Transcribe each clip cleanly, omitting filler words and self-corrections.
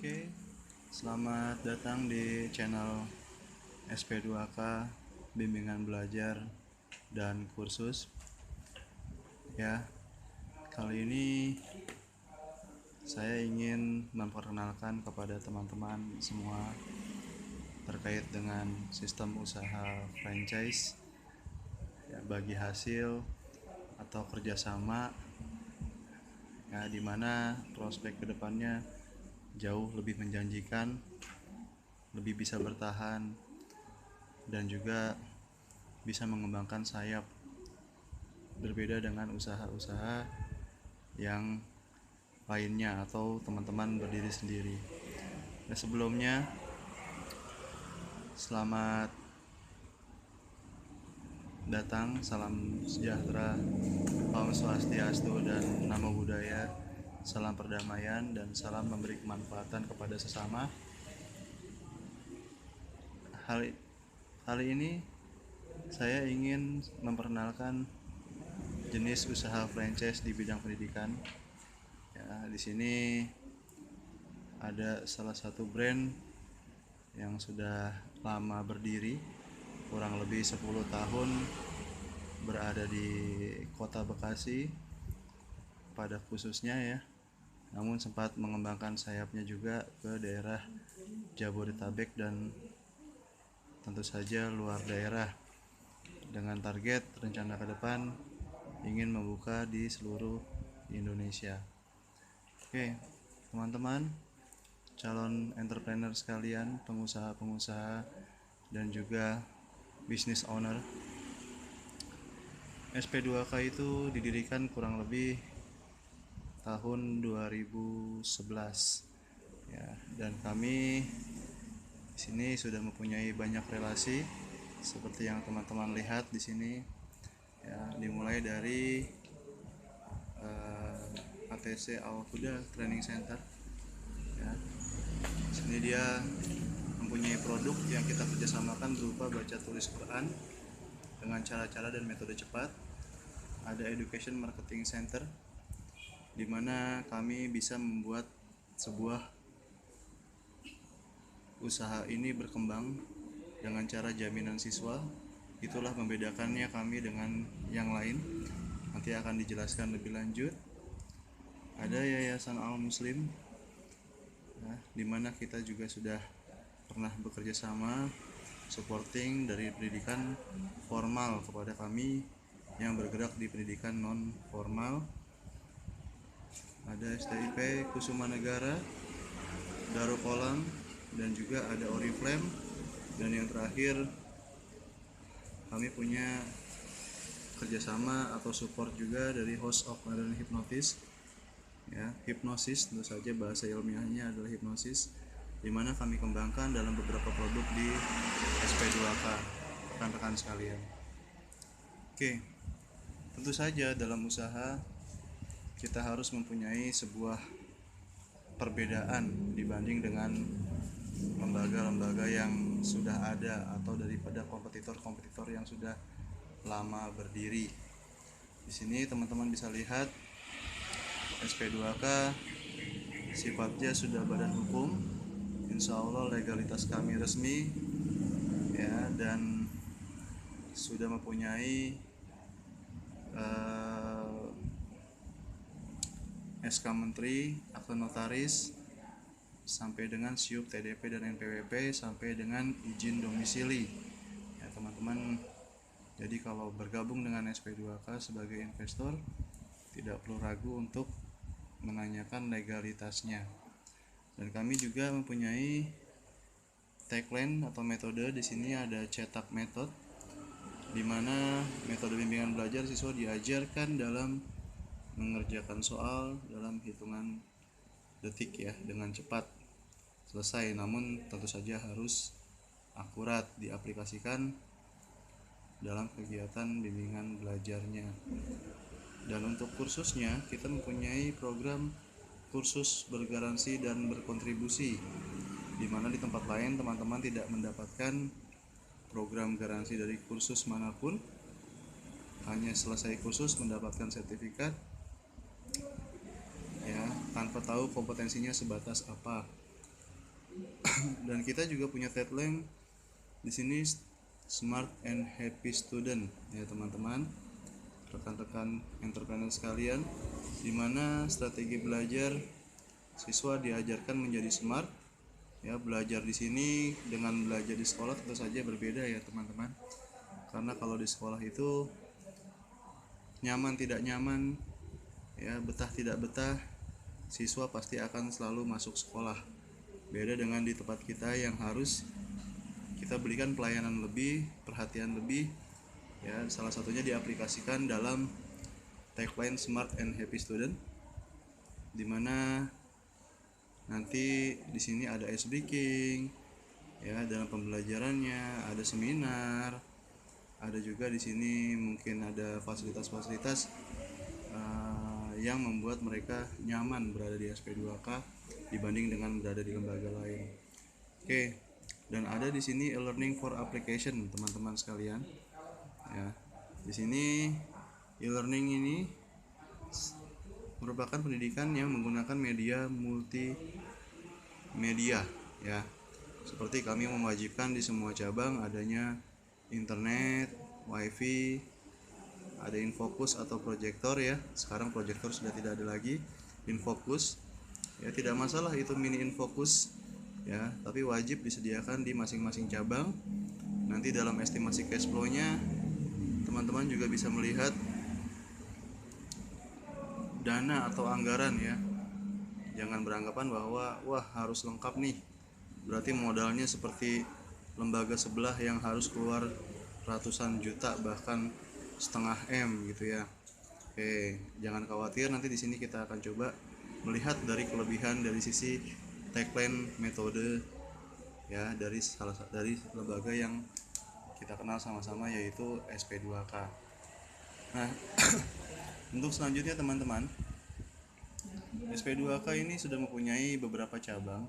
Oke, selamat datang di channel SP2K Bimbingan Belajar dan Kursus. Ya, kali ini saya ingin memperkenalkan kepada teman-teman semua terkait dengan sistem usaha franchise, ya, bagi hasil atau kerjasama, ya, dimana prospek kedepannya jauh lebih menjanjikan, lebih bisa bertahan, dan juga bisa mengembangkan sayap, berbeda dengan usaha-usaha yang lainnya atau teman-teman berdiri sendiri. Nah, sebelumnya selamat datang, salam sejahtera, Om Swastiastu dan Namo Buddhaya, salam perdamaian dan salam memberi kemanfaatan kepada sesama. Kali ini saya ingin memperkenalkan jenis usaha franchise di bidang pendidikan. Ya, di sini ada salah satu brand yang sudah lama berdiri, kurang lebih 10 tahun berada di kota Bekasi pada khususnya, ya. Namun sempat mengembangkan sayapnya juga ke daerah Jabodetabek dan tentu saja luar daerah, dengan target rencana ke depan ingin membuka di seluruh Indonesia. Oke, teman-teman, calon entrepreneur sekalian, pengusaha-pengusaha dan juga business owner, SP2K itu didirikan kurang lebih tahun 2011, ya, dan kami di sini sudah mempunyai banyak relasi seperti yang teman-teman lihat di sini, ya, dimulai dari ATC Al Huda Training Center, ya. Di sini dia mempunyai produk yang kita kerjasamakan berupa baca tulis Quran dengan cara-cara dan metode cepat. Ada Education Marketing Center, di mana kami bisa membuat sebuah usaha ini berkembang dengan cara jaminan siswa. Itulah membedakannya kami dengan yang lain, nanti akan dijelaskan lebih lanjut. Ada Yayasan Al Muslim, ya, di mana kita juga sudah pernah bekerja sama supporting dari pendidikan formal kepada kami yang bergerak di pendidikan non formal. Ada STIP Kusuma Negara, Darul Kolam, dan juga ada Oriflame. Dan yang terakhir, kami punya kerjasama atau support juga dari House of Modern Hypnosis, ya, hipnosis, tentu saja bahasa ilmiahnya adalah hipnosis, di mana kami kembangkan dalam beberapa produk di SP2K, rekan-rekan sekalian. Oke, tentu saja dalam usaha kita harus mempunyai sebuah perbedaan dibanding dengan lembaga-lembaga yang sudah ada atau daripada kompetitor-kompetitor yang sudah lama berdiri. Di sini teman-teman bisa lihat SP2K sifatnya sudah badan hukum, insya Allah legalitas kami resmi, ya, dan sudah mempunyai SK Menteri, akte notaris, sampai dengan SIUP, TDP dan NPWP, sampai dengan izin domisili, ya teman-teman. Jadi kalau bergabung dengan SP2K sebagai investor, tidak perlu ragu untuk menanyakan legalitasnya. Dan kami juga mempunyai tagline atau metode. Di sini ada cetak method, di mana metode bimbingan belajar siswa diajarkan dalam mengerjakan soal dalam hitungan detik, ya, dengan cepat selesai, namun tentu saja harus akurat diaplikasikan dalam kegiatan bimbingan belajarnya. Dan untuk kursusnya, kita mempunyai program kursus bergaransi dan berkontribusi, di mana di tempat lain teman-teman tidak mendapatkan program garansi dari kursus manapun, hanya selesai kursus mendapatkan sertifikat, ya, tanpa tahu kompetensinya sebatas apa. Dan kita juga punya tagline di sini, smart and happy student ya teman-teman, rekan-rekan entrepreneur sekalian, di mana strategi belajar siswa diajarkan menjadi smart. Ya, belajar di sini dengan belajar di sekolah tentu saja berbeda ya teman-teman. Karena kalau di sekolah itu nyaman tidak nyaman, ya betah tidak betah, siswa pasti akan selalu masuk sekolah. Beda dengan di tempat kita yang harus kita berikan pelayanan lebih, perhatian lebih. Ya, salah satunya diaplikasikan dalam tagline Smart and Happy Student, dimana nanti di sini ada ice breaking, ya dalam pembelajarannya, ada seminar, ada juga di sini mungkin ada fasilitas-fasilitas yang membuat mereka nyaman berada di SP2K dibanding dengan berada di lembaga lain. Oke, dan ada di sini e-learning for application teman-teman sekalian. Ya, di sini e-learning ini merupakan pendidikan yang menggunakan media multimedia, ya. Seperti kami mewajibkan di semua cabang adanya internet, wifi, ada infocus atau proyektor ya. Sekarang proyektor sudah tidak ada lagi, infocus. Ya, tidak masalah itu mini infocus ya, tapi wajib disediakan di masing-masing cabang. Nanti dalam estimasi cash flow-nya teman-teman juga bisa melihat dana atau anggaran ya. Jangan beranggapan bahwa wah harus lengkap nih, berarti modalnya seperti lembaga sebelah yang harus keluar ratusan juta bahkan setengah M gitu ya. Oke, jangan khawatir, nanti di sini kita akan coba melihat dari kelebihan dari sisi tagline metode ya, dari lembaga yang kita kenal sama-sama yaitu SP2K. Nah, untuk selanjutnya teman-teman, SP2K ini sudah mempunyai beberapa cabang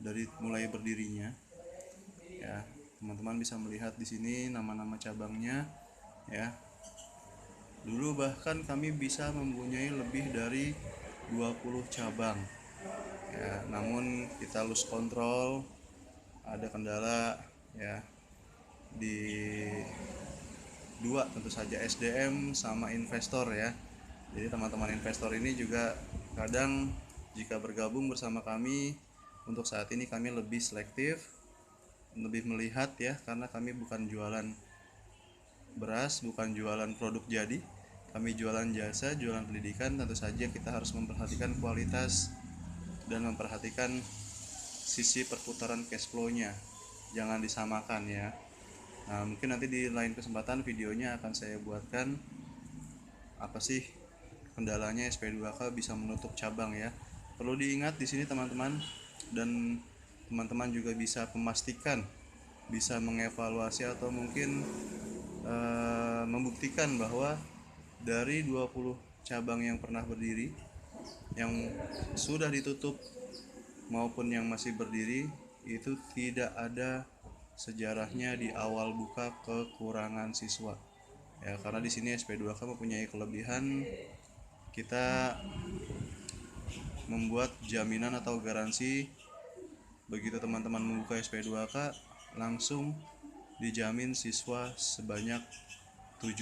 dari mulai berdirinya. Ya, teman-teman bisa melihat di sini nama-nama cabangnya ya. Dulu bahkan kami bisa mempunyai lebih dari 20 cabang. Ya, namun kita lose control, ada kendala ya di dua, tentu saja SDM sama investor ya. Jadi teman-teman investor ini juga kadang jika bergabung bersama kami, untuk saat ini kami lebih selektif, lebih melihat ya, karena kami bukan jualan beras, bukan jualan produk jadi, kami jualan jasa, jualan pendidikan. Tentu saja kita harus memperhatikan kualitas dan memperhatikan sisi perputaran cash flow-nya, jangan disamakan ya. Nah, mungkin nanti di lain kesempatan videonya akan saya buatkan apa sih kendalanya SP2K bisa menutup cabang ya. Perlu diingat di sini teman-teman, dan teman-teman juga bisa memastikan, bisa mengevaluasi atau mungkin membuktikan bahwa dari 20 cabang yang pernah berdiri, yang sudah ditutup maupun yang masih berdiri, itu tidak ada sejarahnya di awal buka kekurangan siswa. Ya, karena di sini SP2K mempunyai kelebihan, kita membuat jaminan atau garansi begitu teman-teman membuka SP2K langsung dijamin siswa sebanyak